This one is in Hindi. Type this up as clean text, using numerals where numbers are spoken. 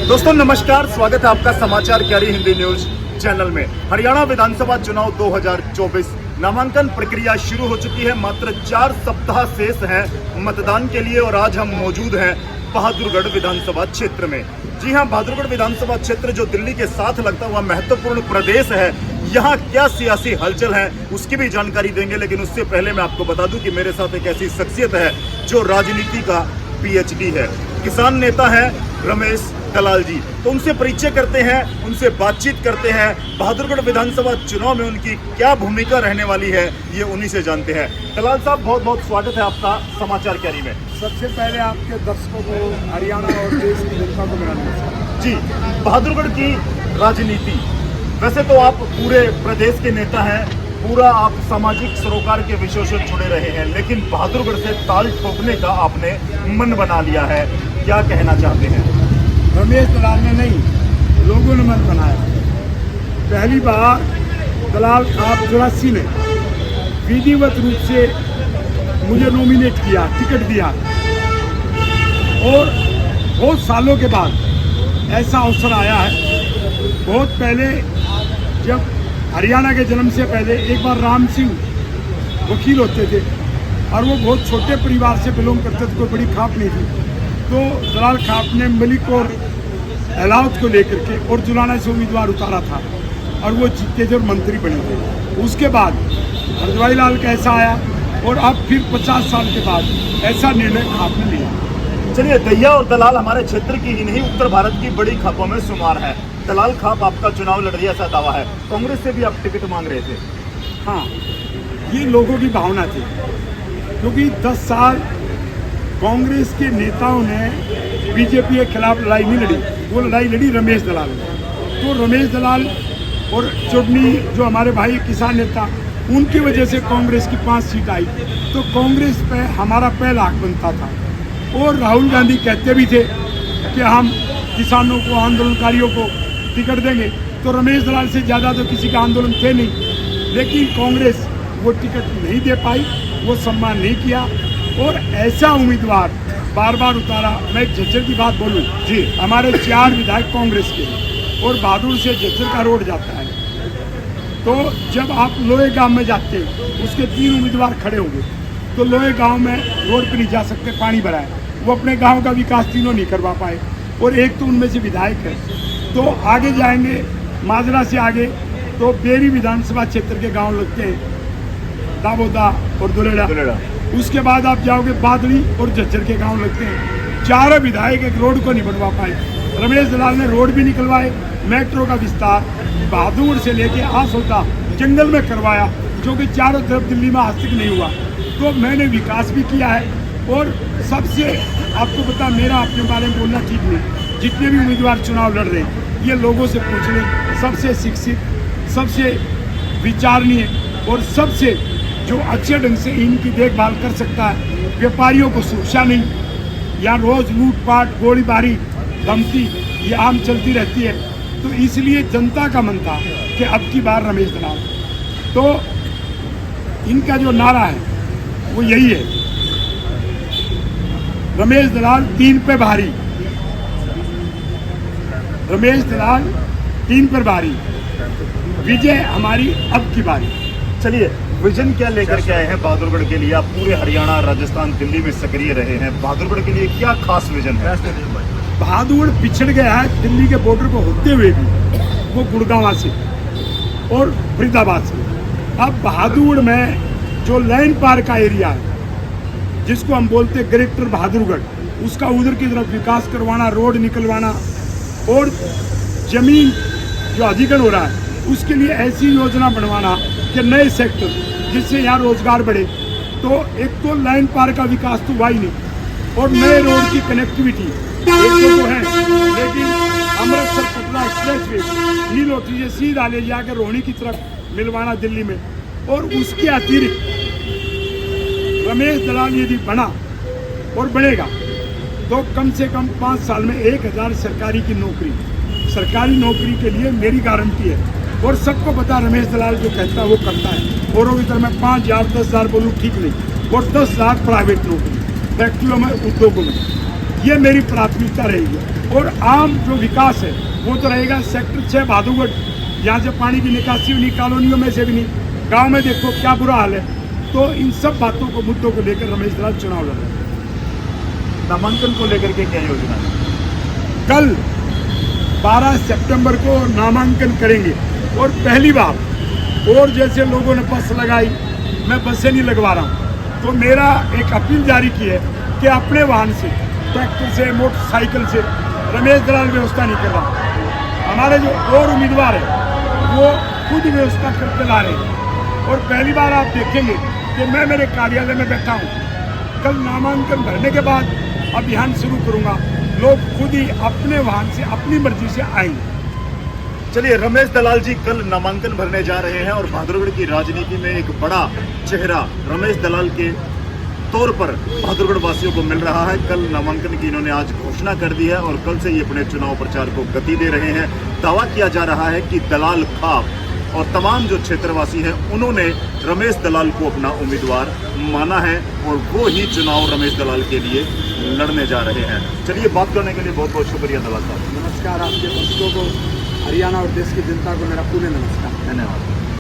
दोस्तों नमस्कार, स्वागत है आपका समाचार क्यारी हिंदी न्यूज चैनल में। हरियाणा विधानसभा चुनाव 2024 नामांकन प्रक्रिया शुरू हो चुकी है। मात्र 4 सप्ताह शेष हैं मतदान के लिए और आज हम मौजूद हैं बहादुरगढ़ विधानसभा क्षेत्र में। जी हां, बहादुरगढ़ विधानसभा क्षेत्र जो दिल्ली के साथ लगता हुआ महत्वपूर्ण प्रदेश है, यहाँ क्या सियासी हलचल है उसकी भी जानकारी देंगे। लेकिन उससे पहले मैं आपको बता दूं कि मेरे साथ एक ऐसी शख्सियत है जो राजनीति का PhD है, किसान नेता है रमेश दलाल जी। तो उनसे परिचय करते हैं, उनसे बातचीत करते हैं। बहादुरगढ़ विधानसभा चुनाव में उनकी क्या भूमिका रहने वाली है, ये उन्हीं से जानते हैं। दलाल साहब, बहुत बहुत स्वागत है आपका समाचार क्यारी में। सबसे पहले आपके दर्शकों को, हरियाणा और देश की जनता को मेरा नमस्कार। जी, बहादुरगढ़ की राजनीति, वैसे तो आप पूरे प्रदेश के नेता हैं, पूरा आप सामाजिक सरोकार के विषयों से जुड़े रहे हैं, लेकिन बहादुरगढ़ से ताल ठोकने का आपने मन बना लिया है, क्या कहना चाहते हैं? रमेश दलाल ने नहीं, लोगों ने मन बनाया। पहली बार दलाल आप 84 ने विधिवत रूप से मुझे नॉमिनेट किया, टिकट दिया और बहुत सालों के बाद ऐसा अवसर आया है। बहुत पहले जब हरियाणा के जन्म से पहले एक बार राम सिंह वकील होते थे और वो बहुत छोटे परिवार से बिलोंग करते थे, कोई बड़ी खाप नहीं थी। तो दलाल खाप ने मलिक और अलाउत को लेकर के और जुलाना से उम्मीदवार उतारा था और वो जीते थे और मंत्री बने थे। उसके बाद हरद्वाई लाल का ऐसा आया और अब फिर 50 साल के बाद ऐसा निर्णय खाप ने लिया। चलिए, दैया और दलाल हमारे क्षेत्र की ही नहीं, उत्तर भारत की बड़ी खापों में शुमार है। दलाल खाप आपका चुनाव लड़ रही, ऐसा दावा है। कांग्रेस से भी आप टिकट मांग रहे थे? हाँ, ये लोगों की भावना थी, क्योंकि 10 साल कांग्रेस के नेताओं ने बीजेपी के खिलाफ लड़ाई नहीं लड़ी, वो लड़ाई लड़ी रमेश दलाल ने। तो रमेश दलाल और चुड़नी जो हमारे भाई किसान नेता, उनकी वजह से कांग्रेस की 5 सीट आई। तो कांग्रेस पे हमारा पहला हक बनता था। और राहुल गांधी कहते भी थे कि हम किसानों को, आंदोलनकारियों को टिकट देंगे। तो रमेश दलाल से ज़्यादा तो किसी का आंदोलन थे नहीं, लेकिन कांग्रेस वो टिकट नहीं दे पाई, वो सम्मान नहीं किया और ऐसा उम्मीदवार बार बार उतारा। मैं झज्जर की बात बोलूं जी, हमारे 4 विधायक कांग्रेस के और बहादुर से झज्जर का रोड जाता है। तो जब आप लोहे गांव में जाते हैं, उसके 3 उम्मीदवार खड़े होंगे, तो लोहे गांव में रोड पर नहीं जा सकते, पानी भरा है। वो अपने गांव का विकास तीनों नहीं करवा पाए और एक तो उनमें से विधायक है। तो आगे जाएंगे माजरा से आगे तो बेरी विधानसभा क्षेत्र के गांव लगते हैं, दाबोदा और दुलेड़ा। उसके बाद आप जाओगे बादली और झज्जर के गांव लगते हैं। 4 विधायक एक रोड को नहीं बनवा पाए। रमेश दलाल ने रोड भी निकलवाए, मेट्रो का विस्तार बहादुर से लेके आसोता जंगल में करवाया, जो कि चारों तरफ दिल्ली में आज तक नहीं हुआ। तो मैंने विकास भी किया है। और सबसे आपको पता, मेरा अपने बारे में बोलना ठीक नहीं, जितने भी उम्मीदवार चुनाव लड़ रहे हैं ये लोगों से पूछ लें, सबसे शिक्षित, सबसे विचारणीय और सबसे जो अच्छे ढंग से इनकी देखभाल कर सकता है। व्यापारियों को सुरक्षा नहीं, या रोज लूटपाट, गोलीबारी, धमकी ये आम चलती रहती है। तो इसलिए जनता का मन था कि अब की बार रमेश दलाल। तो इनका जो नारा है वो यही है, रमेश दलाल 3 पे भारी, रमेश दलाल 3 पर भारी, विजय हमारी अब की बारी। चलिए, विजन क्या लेकर के आए हैं बहादुरगढ़ के लिए? आप पूरे हरियाणा, राजस्थान, दिल्ली में सक्रिय रहे हैं, बहादुरगढ़ के लिए क्या खास विजन है? बहादुरगढ़ पिछड़ गया है दिल्ली के बॉर्डर पर होते हुए भी, वो गुड़गांव से और फरीदाबाद से। अब बहादुरगढ़ में जो लाइन पार का एरिया है, जिसको हम बोलते हैं ग्रेटर बहादुरगढ़, उसका उधर की तरफ विकास करवाना, रोड निकलवाना और जमीन जो अधिग्रहण हो रहा है उसके लिए ऐसी योजना बनवाना कि नए सेक्टर, जिससे यहाँ रोजगार बढ़े। तो एक तो लाइन पार का विकास तो हुआ ही नहीं, और नए रोड की कनेक्टिविटी एक तो है, लेकिन अमृतसर पटना एक्सप्रेस वे नीलोटी से सीधा ले जाकर रोहिणी की तरफ मिलवाना दिल्ली में। और उसके अतिरिक्त रमेश दलाल यदि बना और बढ़ेगा तो कम से कम 5 साल में 1000 सरकारी की नौकरी, सरकारी नौकरी के लिए मेरी गारंटी है। और सबको पता, रमेश दलाल जो कहता है वो करता है। औरों की तरह मैं 5000 10,000 बोलूँ ठीक नहीं, और 10 लाख प्राइवेट नौकरी फैक्ट्रियों में, उद्योगों में। ये मेरी प्राथमिकता रहेगी। और आम जो विकास है वो तो रहेगा सेक्टर 6 भादुगढ़, यहाँ से पानी की निकासी भी नहीं, कॉलोनियों में से भी नहीं, गांव में देखो क्या बुरा हाल है। तो इन सब बातों को, मुद्दों को लेकर रमेश दलाल चुनाव लड़ रहे हैं। नामांकन को लेकर के क्या योजना है? कल 12 सितंबर को नामांकन करेंगे और पहली बार, और जैसे लोगों ने बस लगाई, मैं बसें नहीं लगवा रहा हूँ, तो मेरा एक अपील जारी की है कि अपने वाहन से, ट्रैक्टर से, मोटरसाइकिल से रमेश दलाल व्यवस्था नहीं कर रहा। हमारे जो और उम्मीदवार है वो खुद व्यवस्था करके ला रहे हैं। और पहली बार आप देखेंगे कि मैं मेरे कार्यालय में बैठा हूँ, कल नामांकन भरने के बाद अभियान शुरू करूँगा, लोग खुद ही अपने वाहन से अपनी मर्जी से आएंगे। चलिए, रमेश दलाल जी कल नामांकन भरने जा रहे हैं और भादुरगढ़ की राजनीति में एक बड़ा चेहरा रमेश दलाल के तौर पर भादुरगढ़ वासियों को मिल रहा है। कल नामांकन की इन्होंने आज घोषणा कर दी है और कल से ये अपने चुनाव प्रचार को गति दे रहे हैं। दावा किया जा रहा है कि दलाल खाप और तमाम जो क्षेत्रवासी हैं उन्होंने रमेश दलाल को अपना उम्मीदवार माना है और वो ही चुनाव रमेश दलाल के लिए लड़ने जा रहे हैं। चलिए, बात करने के लिए बहुत बहुत शुक्रिया दलाल साहब। नमस्कार, आपके दर्शकों को, हरियाणा और देश की जनता को मेरा पूरे नमस्कार। धन्यवाद।